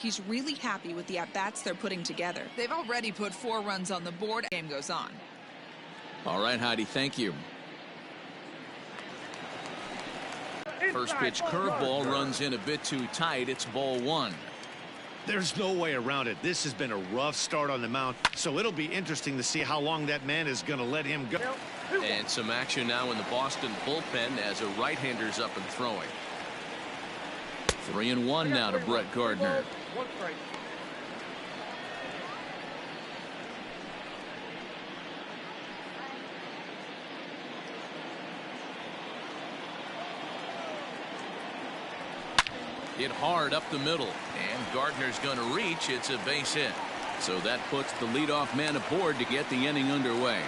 He's really happy with the at-bats they're putting together. They've already put 4 runs on the board. Game goes on. All right, Heidi, thank you. First pitch curveball runs in a bit too tight. It's ball 1. There's no way around it. This has been a rough start on the mound, so it'll be interesting to see how long that man is going to let him go. And some action now in the Boston bullpen as a right-hander's up and throwing. 3-1 now to Brett Gardner. Hit hard up the middle, and Gardner's going to reach. It's a base hit. So that puts the leadoff man aboard to get the inning underway.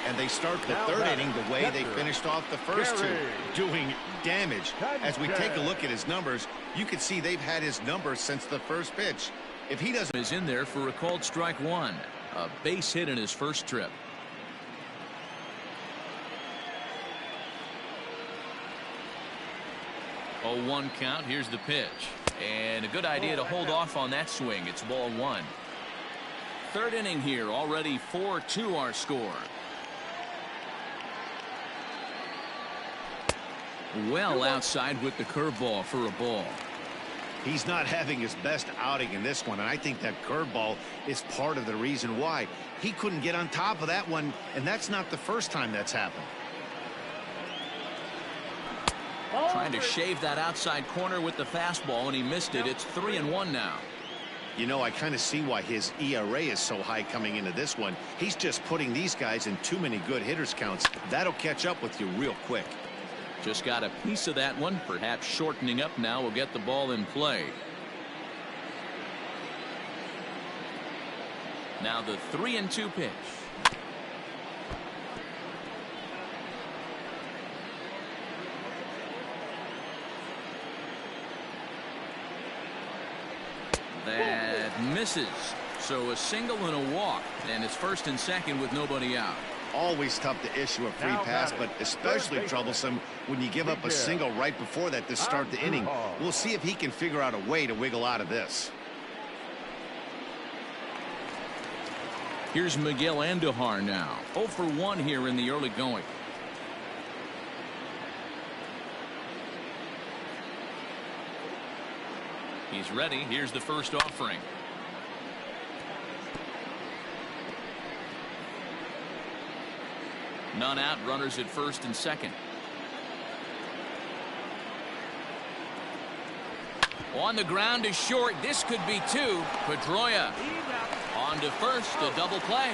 And they start the third inning the way they finished off the first two, doing damage. As we take a look at his numbers, you can see they've had his numbers since the first pitch. If he doesn't, is in there for a called strike 1, a base hit in his first trip. Oh, 1 count. Here's the pitch, and a good idea to hold off on that swing. It's ball 1. Third inning here, already 4-2 our score. Well outside with the curveball for a ball. He's not having his best outing in this one, and I think that curveball is part of the reason why. He couldn't get on top of that one, and that's not the first time that's happened. Trying to shave that outside corner with the fastball, and he missed it. It's 3-1 now. You know, I kind of see why his ERA is so high coming into this one. He's just putting these guys in too many good hitters counts. That'll catch up with you real quick. Just got a piece of that one. Perhaps shortening up now will get the ball in play. Now the 3-2 pitch. That misses. So a single and a walk, and it's first and second with nobody out. Always tough to issue a free pass, but especially troublesome when you give up a single right before that to start the inning. We'll see if he can figure out a way to wiggle out of this. Here's Miguel Andujar now. 0 for 1 here in the early going. He's ready. Here's the first offering. None out. Runners at first and second. On the ground is short. This could be 2. Pedroia on to first. A double play.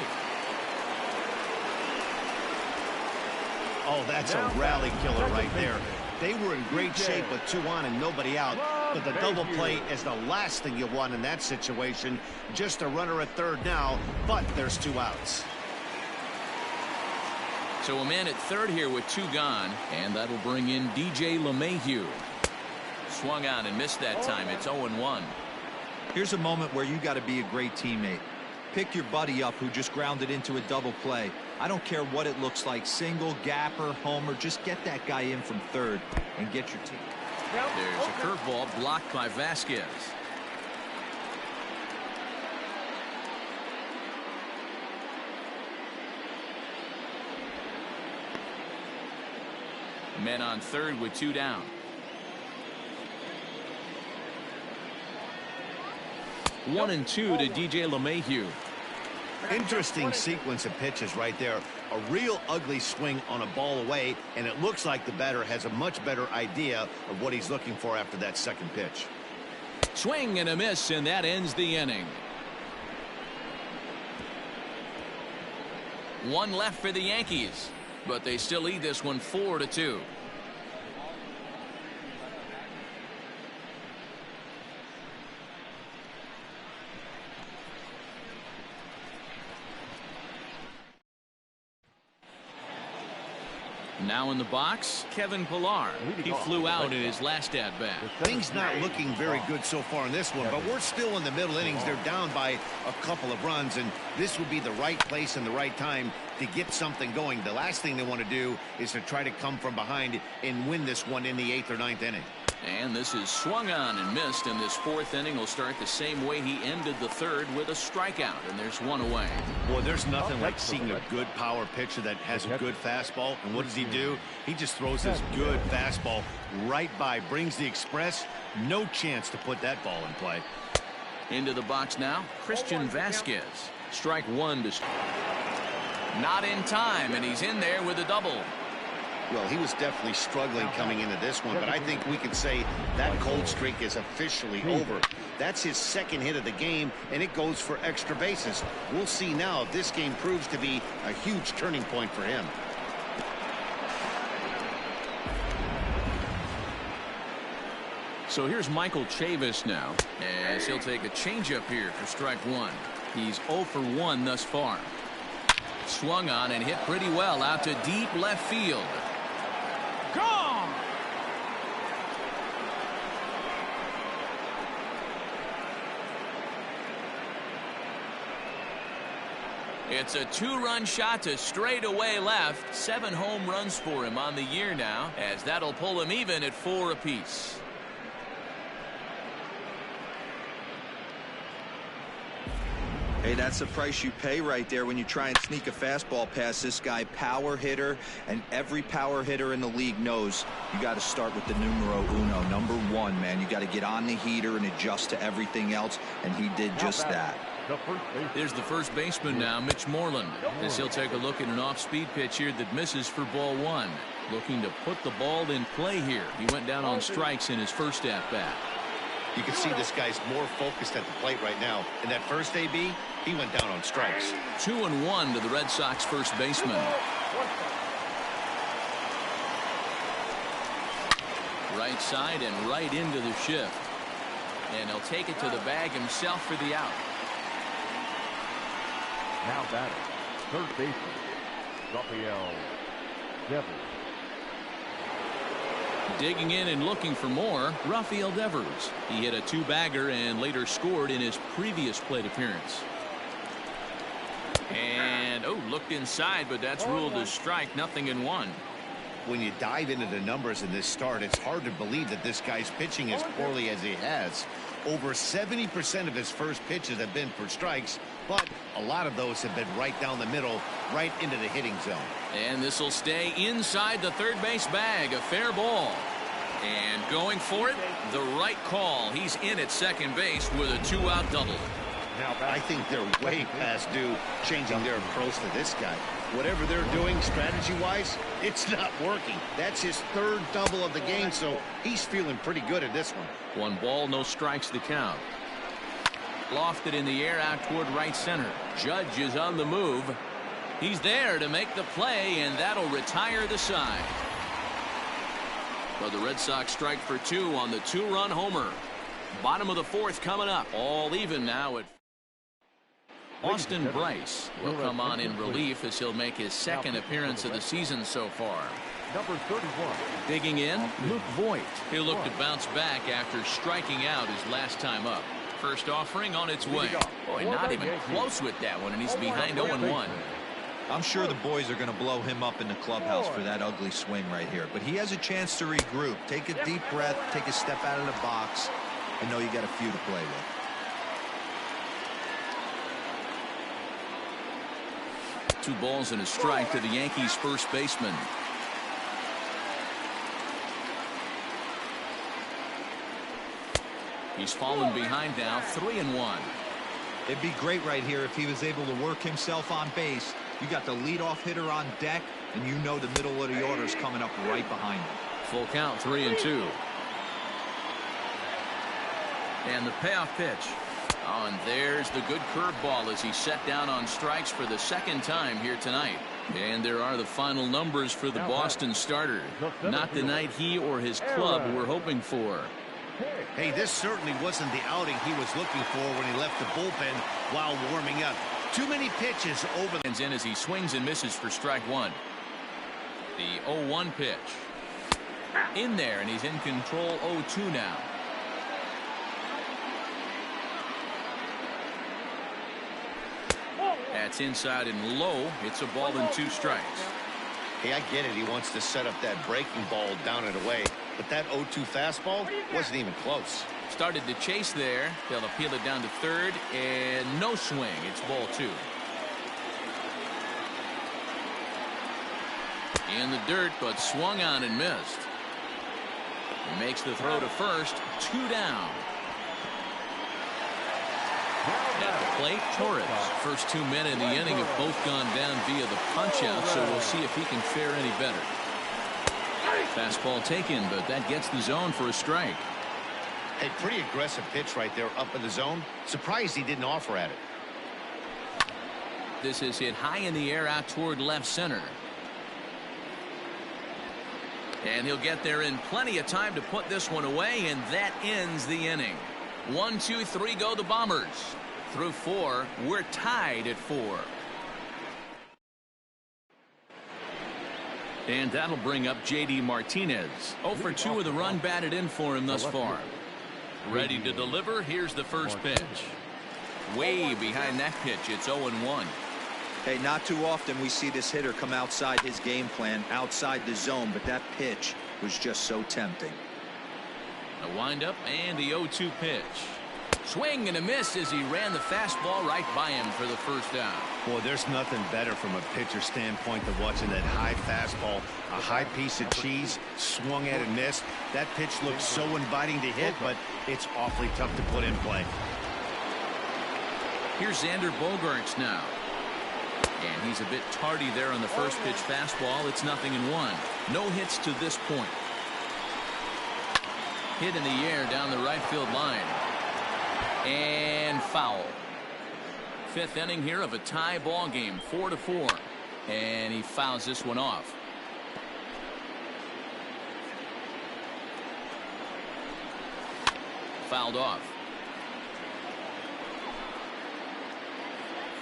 Oh, that's a rally killer right there. They were in great shape with 2 on and nobody out. But the double play is the last thing you want in that situation. Just a runner at third now, but there's 2 outs. So a man at third here with 2 gone, and that'll bring in DJ LeMahieu. Swung on and missed that time. It's 0-1. Here's a moment where you got to be a great teammate. Pick your buddy up who just grounded into a double play. I don't care what it looks like, single, gapper, homer, just get that guy in from third and get your team. There's a curveball blocked by Vasquez. Men on third with 2 down. 1-2 to DJ LeMahieu. Interesting sequence of pitches right there. A real ugly swing on a ball away, and it looks like the batter has a much better idea of what he's looking for after that second pitch. Swing and a miss, and that ends the inning. 1 left for the Yankees, but they still lead this one 4-2. Now in the box, Kevin Pillar. He flew out in his last at-bat. Things not looking very good so far in this one, but we're still in the middle innings. They're down by a couple of runs, and this would be the right place and the right time to get something going. The last thing they want to do is to try to come from behind and win this one in the 8th or 9th inning. And this is swung on and missed, and this fourth inning will start the same way he ended the third, with a strikeout, and there's one away. Boy, there's nothing like seeing a good power pitcher that has a good fastball. And what does he do? He just throws this good fastball right by, brings the express. No chance to put that ball in play. Into the box now, Christian Vasquez. Strike one to... Not in time, and he's in there with a double. Well, he was definitely struggling coming into this one, but I think we could say that cold streak is officially over. That's his second hit of the game, and it goes for extra bases. We'll see now if this game proves to be a huge turning point for him. So here's Michael Chavis now, as he'll take a changeup here for strike one. He's 0 for 1 thus far. Swung on and hit pretty well out to deep left field. Gone! It's a two-run shot to straightaway left. 7 home runs for him on the year now, as that'll pull him even at 4 apiece. Hey, that's the price you pay right there when you try and sneak a fastball past this guy. Power hitter, and every power hitter in the league knows you got to start with the numero uno, number 1, man. You got to get on the heater and adjust to everything else, and he did just that. There's the first baseman now, Mitch Moreland, as he'll take a look at an off-speed pitch here that misses for ball 1. Looking to put the ball in play here. He went down on strikes in his first at-bat. You can see this guy's more focused at the plate right now. In that first AB, he went down on strikes. 2-1 to the Red Sox first baseman. Right side and right into the shift. And he'll take it to the bag himself for the out. Now batting, third baseman, Rafael Devers. Digging in and looking for more, Rafael Devers. He hit a 2-bagger and later scored in his previous plate appearance. And, looked inside, but that's ruled as strike, 0-1. When you dive into the numbers in this start, it's hard to believe that this guy's pitching as poorly as he has. Over 70% of his first pitches have been for strikes, but a lot of those have been right down the middle, right into the hitting zone. And this will stay inside the third base bag, a fair ball. And going for it, the right call. He's in at second base with a 2-out double. I think they're way past due changing their approach to this guy. Whatever they're doing strategy-wise, it's not working. That's his third double of the game, so he's feeling pretty good at this one. 1 ball, no strikes the count. Lofted in the air out toward right center. Judge is on the move. He's there to make the play, and that'll retire the side. But the Red Sox strike for 2 on the 2-run homer. Bottom of the 4th coming up. All even now at... Austin Bryce will come on in relief as he'll make his second appearance of the season so far. Number 31. Digging in, Luke Voigt. He'll look to bounce back after striking out his last time up. First offering on its way. Boy, not even close with that one, and he's behind 0-1. I'm sure the boys are going to blow him up in the clubhouse for that ugly swing right here. But he has a chance to regroup. Take a deep breath, take a step out of the box, and know you got a few to play with. Two balls and a strike to the Yankees first baseman. He's fallen behind now, 3-1. It'd be great right here if he was able to work himself on base. You got the leadoff hitter on deck, and you know the middle of the order is coming up right behind him. Full count, 3-2. And the payoff pitch. Oh, and there's the good curveball as he set down on strikes for the second time here tonight. And there are the final numbers for the Boston starter. Not the night he or his club were hoping for. Hey, this certainly wasn't the outing he was looking for when he left the bullpen while warming up. Too many pitches over the... In as he swings and misses for strike one. The 0-1 pitch. In there, and he's in control 0-2 now. That's inside and low. It's a ball and 2 strikes. Hey, I get it. He wants to set up that breaking ball down and away. but that 0-2 fastball wasn't even close. Started to chase there. They'll appeal it down to third, and no swing. It's ball 2. In the dirt, but swung on and missed. He makes the throw to first. 2 down. At the plate, Torres. First 2 men in the inning have both gone down via the punch-out, so we'll see if he can fare any better. Fastball taken, but that gets the zone for a strike. Hey, pretty aggressive pitch right there up in the zone. Surprised he didn't offer at it. This is hit high in the air out toward left center. And he'll get there in plenty of time to put this one away, and that ends the inning. 1, 2, 3 go the Bombers. Through 4, we're tied at 4. And that'll bring up J.D. Martinez. 0 for 2 with a run batted in for him thus far. Ready to deliver. Here's the first pitch. Way behind that pitch. It's 0-1. Hey, not too often we see this hitter come outside his game plan, outside the zone, but that pitch was just so tempting. A windup and the 0-2 pitch. Swing and a miss as he ran the fastball right by him for the first down. Boy, there's nothing better from a pitcher standpoint than watching that high fastball, a high piece of cheese, swung at and missed. That pitch looks so inviting to hit, but it's awfully tough to put in play. Here's Xander Bogaerts now. And he's a bit tardy there on the first pitch fastball. It's 0-1. No hits to this point. Hit in the air down the right field line. And foul. 5th inning here of a tie ball game, 4-4. And he fouls this one off. Fouled off.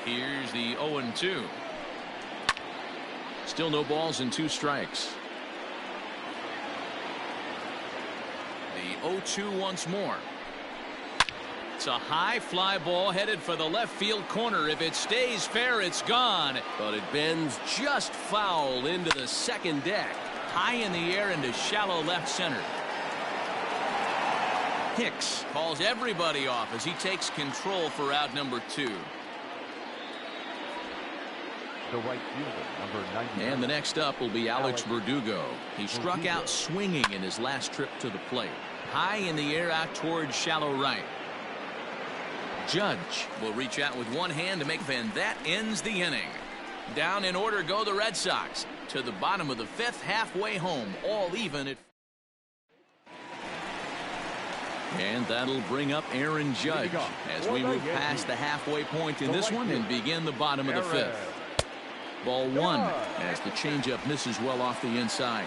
Here's the 0-2. Still no balls and 2 strikes. The 0-2 once more. It's a high fly ball headed for the left field corner. If it stays fair, it's gone. But it bends just foul into the second deck. High in the air into shallow left center. Hicks calls everybody off as he takes control for out number 2. The right fielder, number 99. And the next up will be Alex Verdugo. He struck out swinging in his last trip to the plate. High in the air out towards shallow right. Judge will reach out with one hand to make, and that ends the inning. Down in order go the Red Sox to the bottom of the 5th, halfway home, all even at. And that'll bring up Aaron Judge as we move past the halfway point in this one and begin the bottom of the 5th. Ball 1 as the changeup misses well off the inside.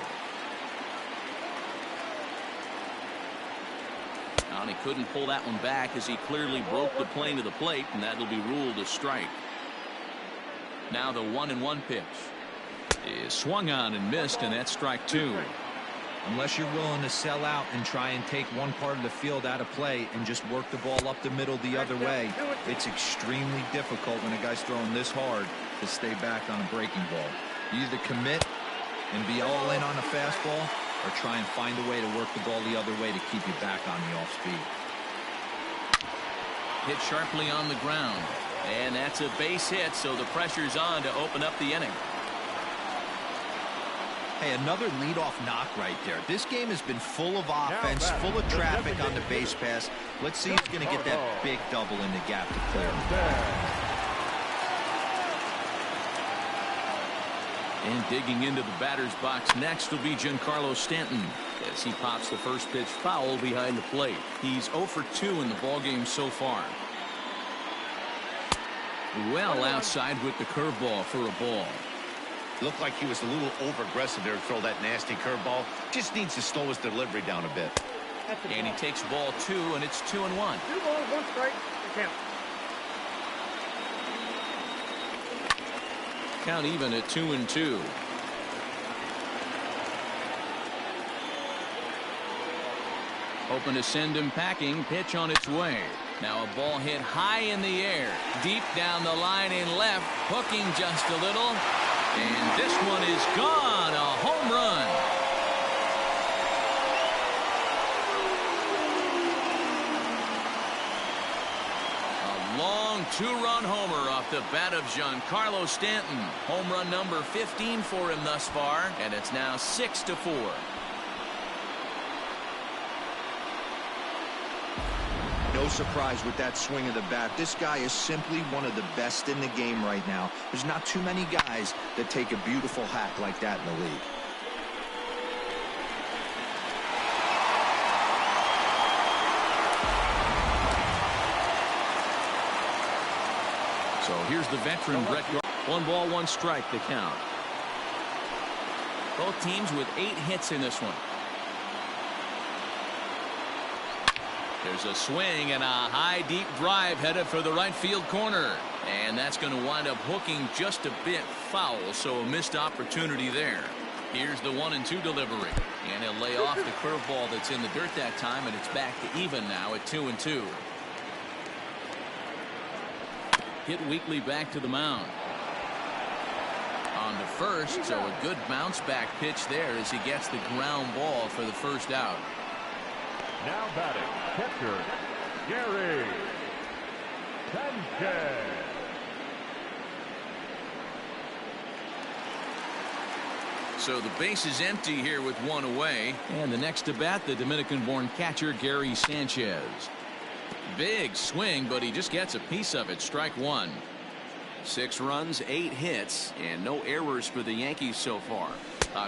And he couldn't pull that one back as he clearly broke the plane of the plate, and that'll be ruled a strike. Now the 1-1 pitch is swung on and missed, and that's strike 2. Unless you're willing to sell out and try and take one part of the field out of play and just work the ball up the middle the other way, it's extremely difficult when a guy's throwing this hard to stay back on a breaking ball. You either commit and be all in on a fastball or try and find a way to work the ball the other way to keep you back on the off speed. Hit sharply on the ground, and that's a base hit, so the pressure's on to open up the inning. Hey, another leadoff knock right there. This game has been full of offense, full of traffic on the base pass. Let's see who's going to get that big double in the gap to clear. And digging into the batter's box next will be Giancarlo Stanton as he pops the first pitch foul behind the plate. He's 0 for 2 in the ballgame so far. Well outside with the curveball for a ball. Looked like he was a little over-aggressive there to throw that nasty curveball. Just needs to slow his delivery down a bit. And he takes ball 2, and it's 2-1. 2 balls, 1 strike, count. Count even at 2-2. Hoping to send him packing. Pitch on its way. Now a ball hit high in the air. Deep down the line in left. Hooking just a little. And this one is gone. A home run. Long two-run homer off the bat of Giancarlo Stanton. Home run number 15 for him thus far, and it's now 6-4. No surprise with that swing of the bat. This guy is simply one of the best in the game right now. There's not too many guys that take a beautiful hack like that in the league. So here's the veteran Brett. 1 ball, 1 strike to count. Both teams with 8 hits in this one. There's a swing and a high deep drive headed for the right field corner, and that's going to wind up hooking just a bit foul, so a missed opportunity there. Here's the 1-2 delivery, and he'll lay off the curveball that's in the dirt that time, and it's back to even now at 2-2. Hit weakly back to the mound. On to first, so a good bounce back pitch there as he gets the ground ball for the first out. Now batting, catcher, Gary Sanchez. So the base is empty here with 1 away. And the next to bat, the Dominican-born catcher, Gary Sanchez. Big swing, but he just gets a piece of it. Strike 1. 6 runs, 8 hits, and no errors for the Yankees so far.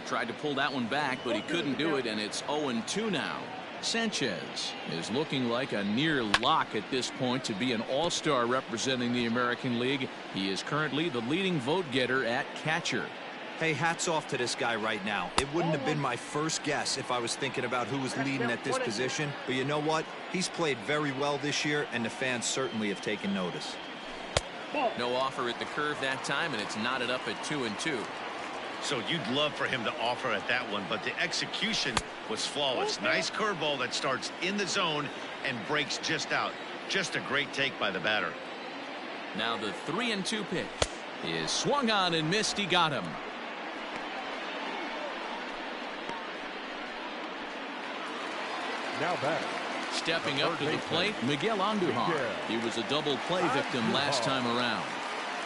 Tried to pull that one back, but he couldn't do it, and it's 0-2 now. Sanchez is looking like a near lock at this point to be an all-star representing the American League. He is currently the leading vote getter at catcher. Hey, hats off to this guy right now. It wouldn't have been my first guess if I was thinking about who was leading at this position. But you know what? He's played very well this year, and the fans certainly have taken notice. No offer at the curve that time, and it's knotted up at 2-2. So you'd love for him to offer at that one, but the execution was flawless. Nice curveball that starts in the zone and breaks just out. Just a great take by the batter. Now the 3-2 pitch is swung on and missed. He got him. Now batting. Stepping up to the plate, Miguel Andujar. He was a double play victim last time around.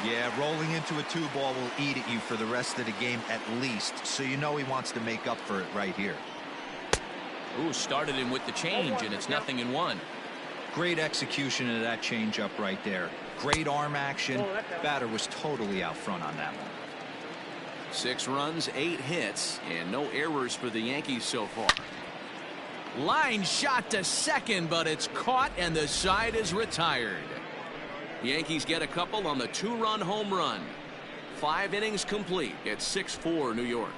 Yeah, rolling into a 2-ball will eat at you for the rest of the game at least, so you know he wants to make up for it right here. Ooh, started him with the change, and it's 0-1. Great execution of that changeup right there. Great arm action. Batter was totally out front on that one. 6 runs, 8 hits, and no errors for the Yankees so far. Line shot to second, but it's caught, and the side is retired. Yankees get a couple on the 2-run home run. 5 innings complete. It's 6-4 New York.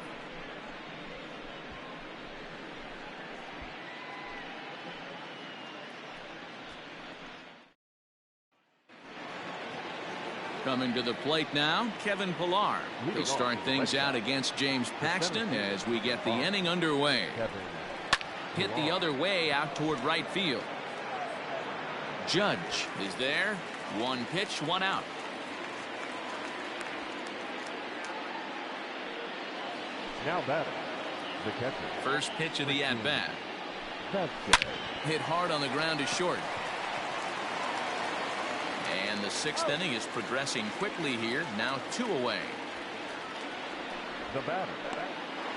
Coming to the plate now, Kevin Pillar. He'll start things out against James Paxton as we get the inning underway. Hit the other way out toward right field. Judge is there. 1 pitch, 1 out. Now batting, the catcher. First pitch of the at-bat. Sanchez. Hit hard on the ground to short. And the 6th inning is progressing quickly here. Now 2 away. The batter,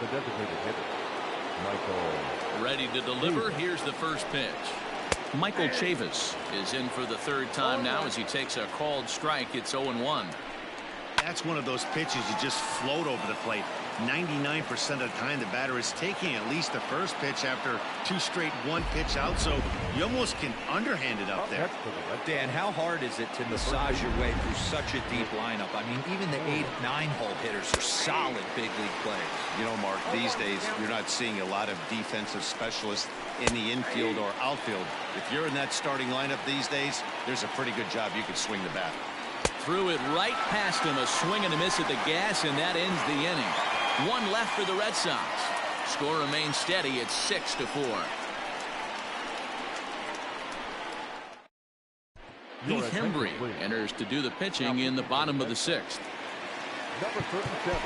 the designated hitter, Michael. Ready to deliver. Here's the first pitch. Michael Chavis is in for the 3rd time now as he takes a called strike. It's 0-1. That's one of those pitches you just float over the plate. 99% of the time the batter is taking at least the first pitch after 2 straight 1-pitch out, so you almost can underhand it up there. Dan, how hard is it to massage your way through such a deep lineup? I mean, even the 8-9 hole hitters are solid big league players. You know, Mark, these days you're not seeing a lot of defensive specialists in the infield or outfield. If you're in that starting lineup these days, there's a pretty good job you could swing the bat. Threw it right past him. A swing and a miss at the gas, and that ends the inning. 1 left for the Red Sox. Score remains steady at 6-4. Heath Hembry enters to do the pitching in the bottom of the 6th.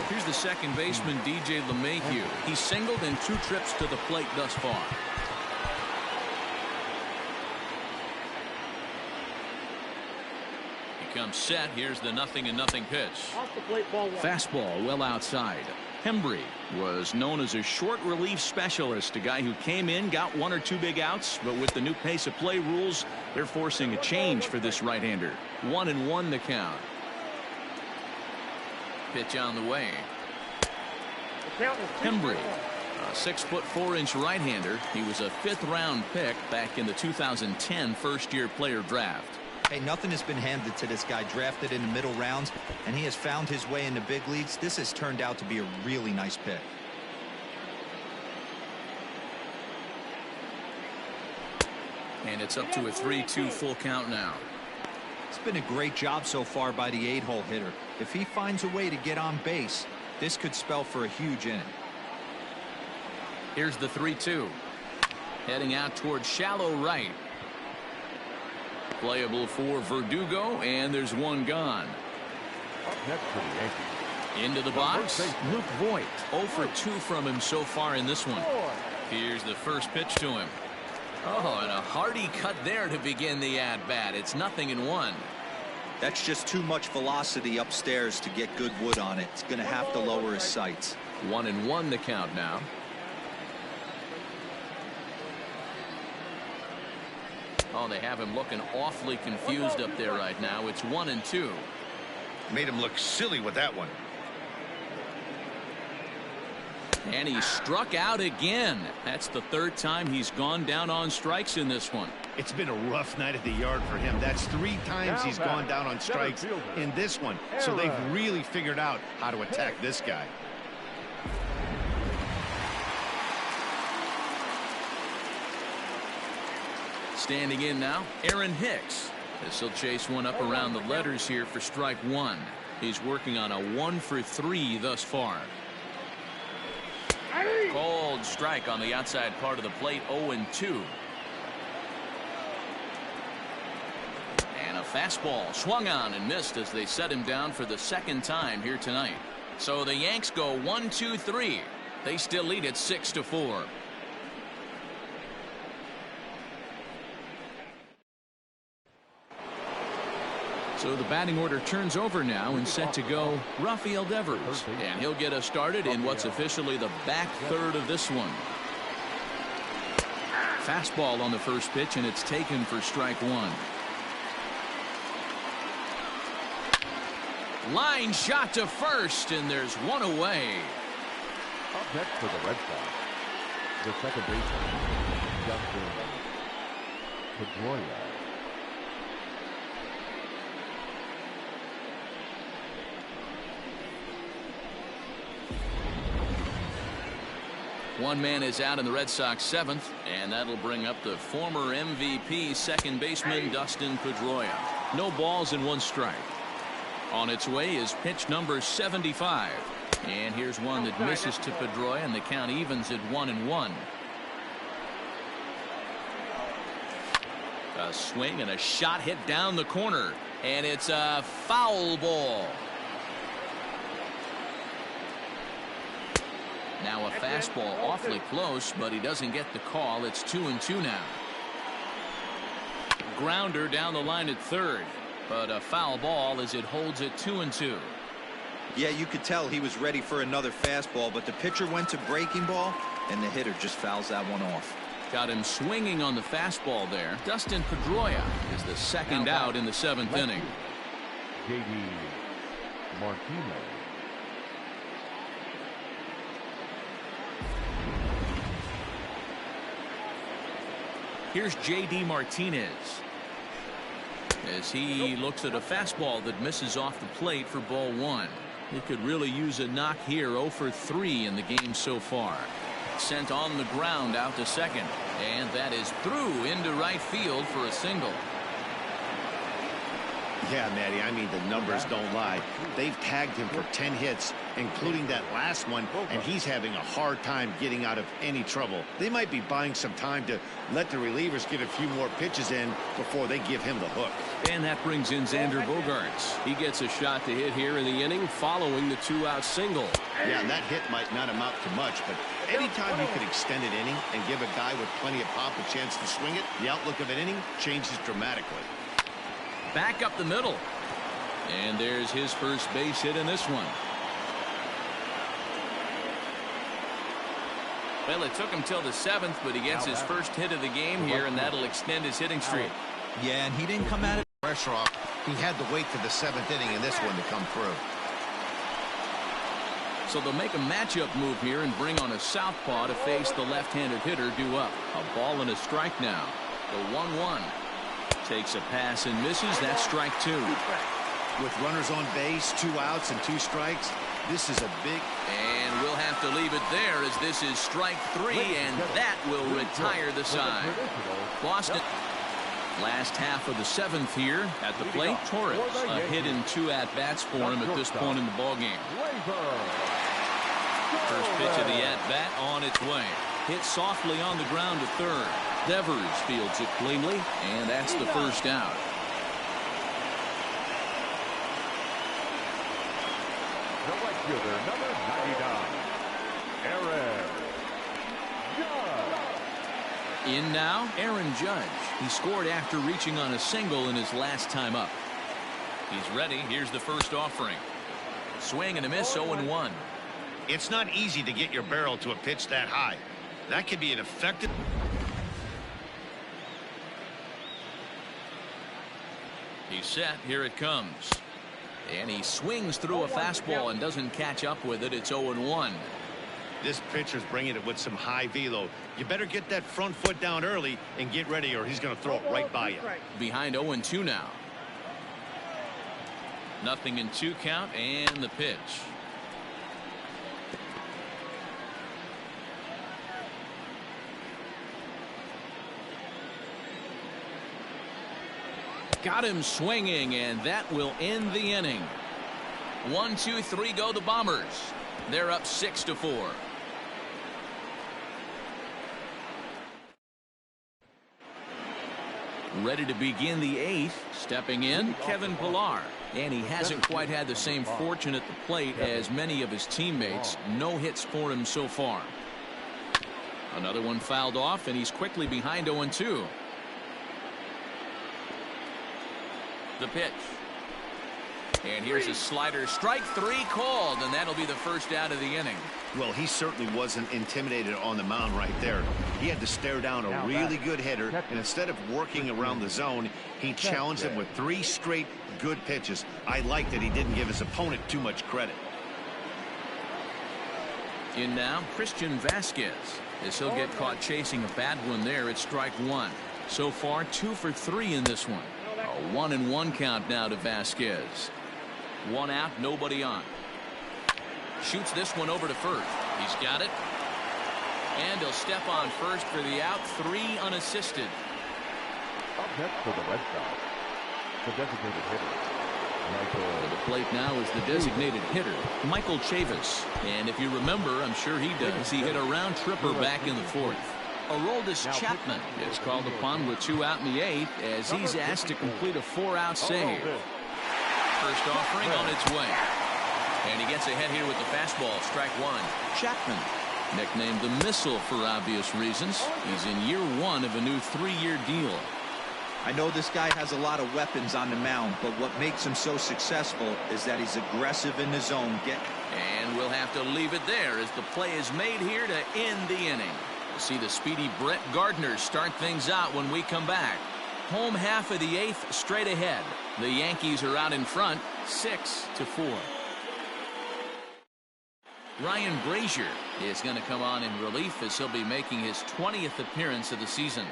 Here's the second baseman, DJ LeMahieu. He's singled in 2 trips to the plate thus far. comes set. Here's the 0-0 pitch. Off the plate, ball 1. Fastball well outside. Hembry was known as a short relief specialist, a guy who came in, got 1 or 2 big outs, but with the new pace of play rules, they're forcing a change for this right-hander. 1-1 the count. Pitch on the way. Hembry, a 6'4" right-hander. He was a 5th-round pick back in the 2010 first-year player draft. Hey, nothing has been handed to this guy. Drafted in the middle rounds, and he has found his way in the big leagues. This has turned out to be a really nice pick. And it's up to a 3-2 full count now. It's been a great job so far by the 8-hole hitter. If he finds a way to get on base, this could spell for a huge inning. Here's the 3-2. Heading out towards shallow right. Playable for Verdugo, and there's one gone. Up next for the Yankees. Into the box, Luke Voigt. 0 for 2 from him so far in this one. Here's the first pitch to him. Oh, and a hearty cut there to begin the at-bat. It's 0-1. That's just too much velocity upstairs to get good wood on it. It's going to have to lower his sights. 1-1 the count now. Oh, they have him looking awfully confused up there right now. It's 1-2. Made him look silly with that one. And he struck out again. That's the 3rd time he's gone down on strikes in this one. It's been a rough night at the yard for him. That's 3 times he's gone down on strikes in this one. So they've really figured out how to attack this guy. Standing in now, Aaron Hicks. This will chase one up around the letters here for strike 1. He's working on a 1 for 3 thus far. Cold strike on the outside part of the plate. 0-2. And a fastball swung on and missed as they set him down for the 2nd time here tonight. So the Yanks go 1-2-3. They still lead it 6-4. So the batting order turns over now and set to go Rafael Devers. And he'll get us started in what's officially the back 3rd of this one. Fastball on the first pitch, and it's taken for strike 1. Line shot to first, and there's one away. Up next for the Red Sox, the second baseman, Dustin Pedroia. One man is out in the Red Sox 7th, and that'll bring up the former MVP second baseman Dustin Pedroia. No balls and 1 strike. On its way is pitch number 75. And here's one that misses to Pedroia, and the count evens at 1-1. A swing and a shot hit down the corner, and it's a foul ball. Now a fastball awfully close, but he doesn't get the call. It's 2-2 now. Grounder down the line at 3rd, but a foul ball as it holds it 2-2. Yeah, you could tell he was ready for another fastball, but the pitcher went to breaking ball, and the hitter just fouls that one off. Got him swinging on the fastball there. Dustin Pedroia is the 2nd out in the 7th inning. J.D. Martinez. Here's J.D. Martinez as he looks at a fastball that misses off the plate for ball 1. He could really use a knock here. 0 for 3 in the game so far. Sent on the ground out to second, and that is through into right field for a single. Yeah, Matty, I mean, the numbers don't lie. They've tagged him for 10 hits, including that last one, and he's having a hard time getting out of any trouble. They might be buying some time to let the relievers get a few more pitches in before they give him the hook. And that brings in Xander Bogaerts. He gets a shot to hit here in the inning following the 2-out single. Yeah, that hit might not amount to much, but anytime you can extend an inning and give a guy with plenty of pop a chance to swing it, the outlook of an inning changes dramatically. Back up the middle. And there's his first base hit in this one. Well, it took him till the 7th, but he gets his first hit of the game here, and that'll extend his hitting streak. Yeah, and he didn't come at it. Pressure off. He had to wait to the 7th inning in this one to come through. So they'll make a matchup move here and bring on a southpaw to face the left-handed hitter due up. A ball and a strike now. The 1-1. Takes a pass and misses. That's strike 2. With runners on base, 2 outs and 2 strikes, this is a big... And we'll have to leave it there as this is strike 3, and that will retire the side. Boston. Last half of the 7th here at the plate. Torres, a hit in 2 at-bats for him at this point in the ballgame. First pitch of the at-bat on its way. Hit softly on the ground to third. Devers fields it cleanly, and that's the first out. The right fielder, number 99, Aaron Judge. In now, Aaron Judge. He scored after reaching on a single in his last time up. He's ready. Here's the first offering. Swing and a miss, 0-1. It's not easy to get your barrel to a pitch that high. That could be an effective... He's set. Here it comes. And he swings through a fastball and doesn't catch up with it. It's 0-1. This pitcher's bringing it with some high velo. You better get that front foot down early and get ready, or he's going to throw it right by you. Behind 0-2 now. Nothing in 2 count, and the pitch. Got him swinging, and that will end the inning. 1, 2, 3 go the Bombers. They're up 6-4. Ready to begin the 8th. Stepping in, Kevin Pillar. And he hasn't quite had the same fortune at the plate as many of his teammates. No hits for him so far. Another one fouled off, and he's quickly behind 0-2. The pitch. And here's a slider. Strike 3 called, and that'll be the first out of the inning. Well, he certainly wasn't intimidated on the mound right there. He had to stare down a really good hitter, and instead of working around the zone, he challenged him with 3 straight good pitches. I like that he didn't give his opponent too much credit. In now, Christian Vasquez. As he'll get caught chasing a bad one there at strike 1. So far, 2 for 3 in this one. A 1-1 count now to Vasquez. 1 out, nobody on. Shoots this one over to first. He's got it. And he'll step on first for the out. 3 unassisted. Up next for the Red Sox, the designated hitter, To the plate now is the designated hitter, Michael Chavis. And if you remember, I'm sure he does, he hit a round tripper back in the 4th. Aroldis Chapman is called upon with 2 out in the 8th as he's asked to complete a 4-out save. First offering on its way. And he gets ahead here with the fastball, strike 1. Chapman, nicknamed the Missile for obvious reasons. He's in year 1 of a new 3-year deal. I know this guy has a lot of weapons on the mound, but what makes him so successful is that he's aggressive in the zone. And we'll have to leave it there as the play is made here to end the inning. We'll see the speedy Brett Gardner start things out when we come back. Home half of the 8th straight ahead. The Yankees are out in front, 6-4. Ryan Brazier is going to come on in relief as he'll be making his 20th appearance of the season.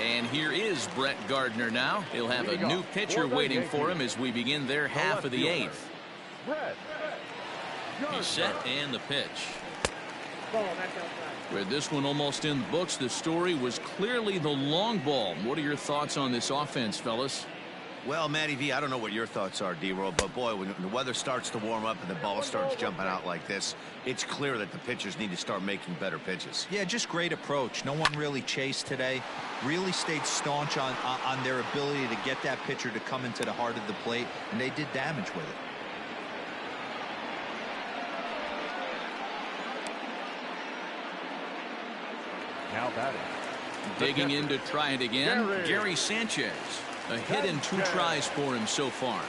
And here is Brett Gardner now. He'll have a new pitcher waiting for him as we begin their half of the 8th. He's set, and the pitch. With this one almost in the books, the story was clearly the long ball. What are your thoughts on this offense, fellas? Well, Matty V, I don't know what your thoughts are, D-Roll, but boy, when the weather starts to warm up and the ball starts jumping out like this, it's clear that the pitchers need to start making better pitches. Yeah, just great approach. No one really chased today. Really stayed staunch on their ability to get that pitcher to come into the heart of the plate, and they did damage with it. Now batting. Digging in to try it again, Gary Sanchez. A hit in 2 tries for him so far.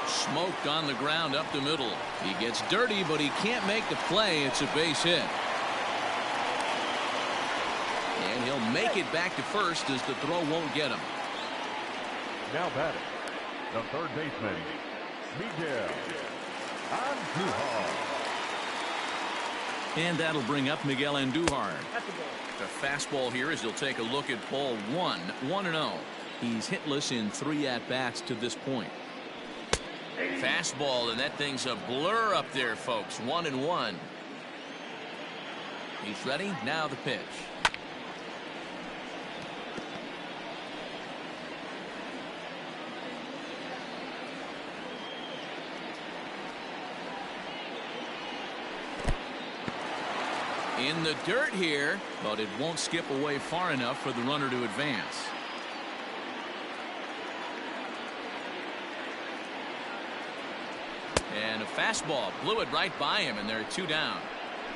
Smoked on the ground up the middle. He gets dirty, but he can't make the play. It's a base hit. And he'll make it back to first as the throw won't get him. Now batting, the third baseman, Miguel Andujar. And that'll bring up Miguel Andujar. The fastball here as he'll take a look at ball 1, 1-0. He's hitless in 3 at-bats to this point. Fastball, and that thing's a blur up there, folks. 1-1. He's ready. Now the pitch. In the dirt here, but it won't skip away far enough for the runner to advance. And a fastball blew it right by him, and there are 2 down.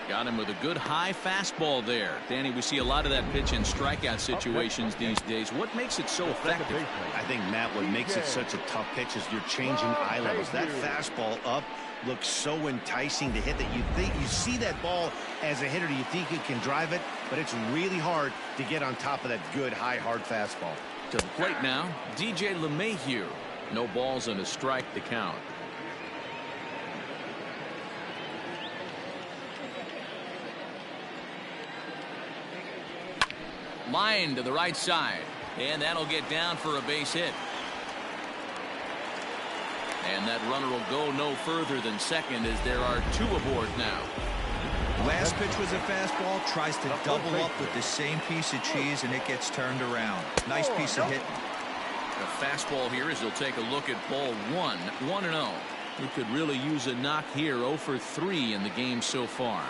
Got him with a good high fastball there. Danny, we see a lot of that pitch in strikeout situations these days. What makes it so effective? I think, Matt, what makes it such a tough pitch is you're changing eye levels. That fastball up looks so enticing to hit that you think you see that ball as a hitter, you think you can drive it, but it's really hard to get on top of that good high hard fastball. To the plate now, DJ LeMahieu. No balls and a strike to count. Line to the right side, and that'll get down for a base hit. And that runner will go no further than second as there are 2 aboard now. Last pitch was a fastball, tries to double up with the same piece of cheese, and it gets turned around. Nice piece of hitting. A fastball here as he'll take a look at ball 1, 1-0. He could really use a knock here. 0 for 3 in the game so far.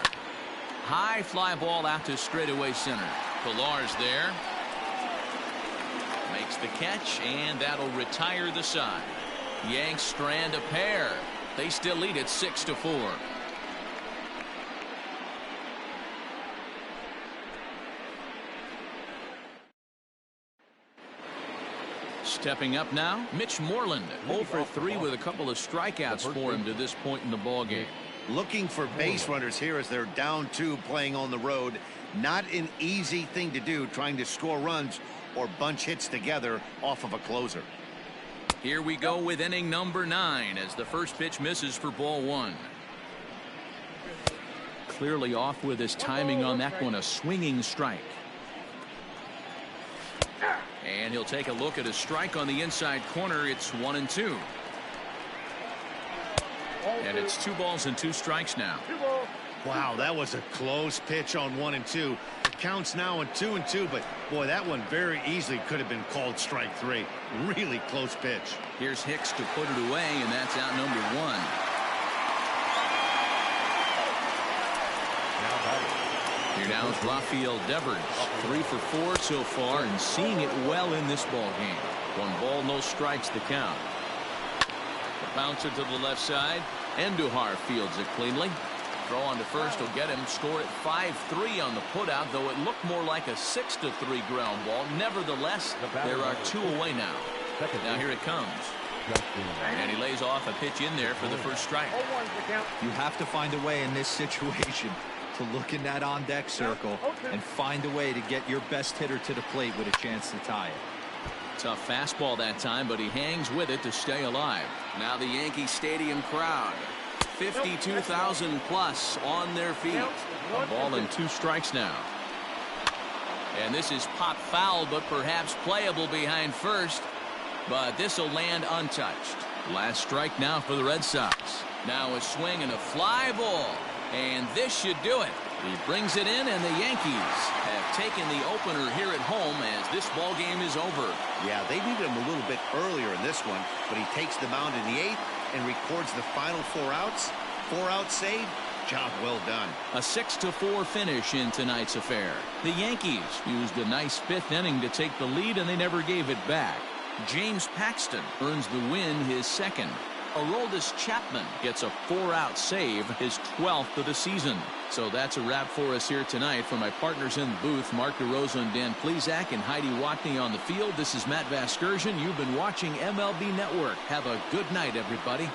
High fly ball out to straightaway center. Pilar's there. Makes the catch, and that'll retire the side. Yanks strand a pair. They still lead it 6-4. Stepping up now, Mitch Moreland. 0 for 3 with a couple of strikeouts for him to this point in the ballgame. Looking for base runners here as they're down 2 playing on the road. Not an easy thing to do, trying to score runs or bunch hits together off of a closer. Here we go with inning number 9 as the first pitch misses for ball 1. Clearly off with his timing on that one, a swinging strike. And he'll take a look at a strike on the inside corner. It's 1-2. And it's 2 balls and 2 strikes now. Wow, that was a close pitch on 1-2. It counts now on 2-2, but boy, that one very easily could have been called strike 3. Really close pitch. Here's Hicks to put it away, and that's out number 1. Here now is Rafael Devers. 3 for 4 so far, and seeing it well in this ball game. 1 ball, no strikes to count. The bouncer to the left side. Andujar fields it cleanly. Throw on to first will get him. Score at 5-3 on the putout, though it looked more like a 6-3 ground ball. Nevertheless, there are 2 away now. Now here it comes. And he lays off a pitch in there for the first strike. You have to find a way in this situation to look in that on-deck circle and find a way to get your best hitter to the plate with a chance to tie it. Tough fastball that time, but he hangs with it to stay alive. Now the Yankee Stadium crowd. 52,000 plus on their feet. A ball and 2 strikes now. And this is pop foul, but perhaps playable behind first. But this will land untouched. Last strike now for the Red Sox. Now a swing and a fly ball. And this should do it. He brings it in, and the Yankees have taken the opener here at home as this ball game is over. Yeah, they needed him a little bit earlier in this one, but he takes the mound in the 8th and records the final 4 outs. 4 out save. Job well done. A 6-4 finish in tonight's affair. The Yankees used a nice 5th inning to take the lead, and they never gave it back. James Paxton earns the win, his 2nd. Aroldis Chapman gets a 4-out save, his 12th of the season. So that's a wrap for us here tonight. For my partners in the booth, Mark DeRosa and Dan Plesac and Heidi Watney on the field, this is Matt Vasgersian. You've been watching MLB Network. Have a good night, everybody.